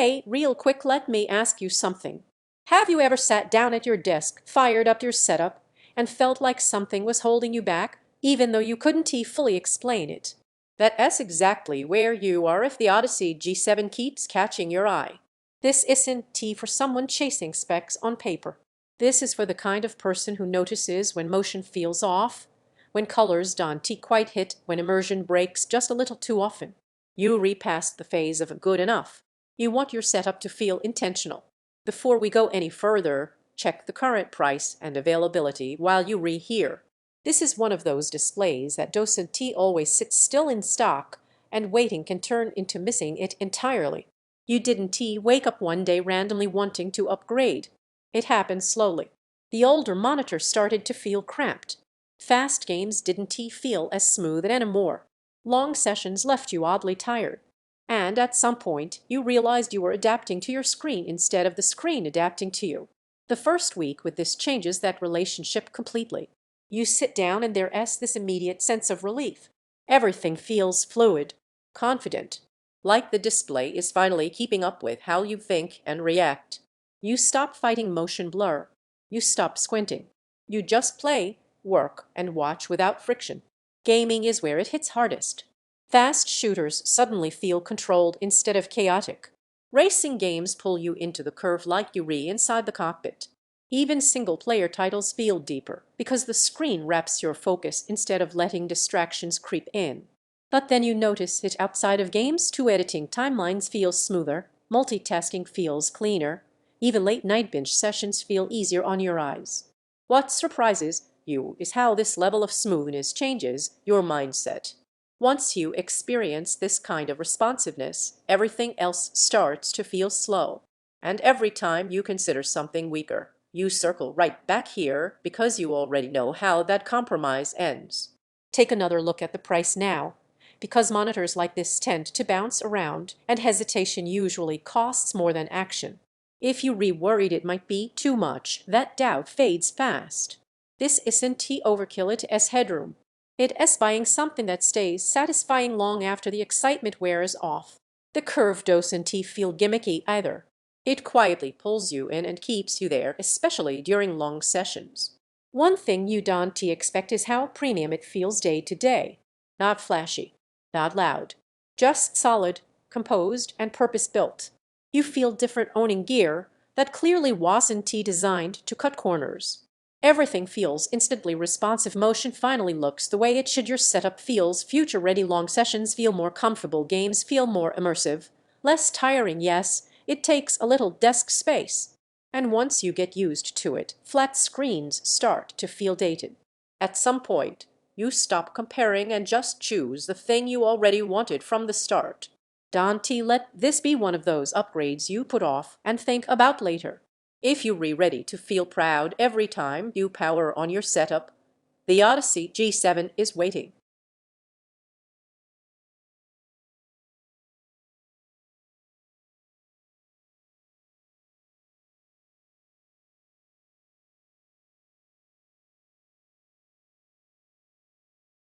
Hey, real quick, let me ask you something. Have you ever sat down at your desk, fired up your setup, and felt like something was holding you back, even though you couldn't fully explain it? That's exactly where you are if the Odyssey G7 keeps catching your eye. This isn't for someone chasing specs on paper. This is for the kind of person who notices when motion feels off, when colors don't quite hit, when immersion breaks just a little too often. You repassed the phase of good enough. You want your setup to feel intentional. Before we go any further, check the current price and availability while you rehear. This is one of those displays that doesn't always sit still in stock, and waiting can turn into missing it entirely. You didn't wake up one day randomly wanting to upgrade. It happened slowly. The older monitor started to feel cramped. Fast games didn't feel as smooth anymore. Long sessions left you oddly tired. And at some point, you realized you were adapting to your screen instead of the screen adapting to you. The first week with this changes that relationship completely. You sit down and there's this immediate sense of relief. Everything feels fluid, confident, like the display is finally keeping up with how you think and react. You stop fighting motion blur. You stop squinting. You just play, work, and watch without friction. Gaming is where it hits hardest. Fast shooters suddenly feel controlled instead of chaotic. Racing games pull you into the curve like you're inside the cockpit. Even single-player titles feel deeper because the screen wraps your focus instead of letting distractions creep in. But then you notice it outside of games too. Editing timelines feel smoother, multitasking feels cleaner, even late-night binge sessions feel easier on your eyes. What surprises you is how this level of smoothness changes your mindset. Once you experience this kind of responsiveness, everything else starts to feel slow. And every time you consider something weaker, you circle right back here because you already know how that compromise ends. Take another look at the price now, because monitors like this tend to bounce around, and hesitation usually costs more than action. If you worried it might be too much, that doubt fades fast. This isn't overkill, it is headroom. It is buying something that stays satisfying long after the excitement wears off. The curve doesn't feel gimmicky either. It quietly pulls you in and keeps you there, especially during long sessions. One thing you don't expect is how premium it feels day to day. Not flashy, not loud, just solid, composed, and purpose-built. You feel different owning gear that clearly wasn't designed to cut corners. Everything feels instantly responsive. Motion finally looks the way it should. Your setup feels future-ready. Long sessions feel more comfortable. Games feel more immersive. Less tiring, yes, it takes a little desk space. And once you get used to it, flat screens start to feel dated. At some point, you stop comparing and just choose the thing you already wanted from the start. Don't let this be one of those upgrades you put off and think about later. If you're ready to feel proud every time you power on your setup, the Odyssey G7 is waiting.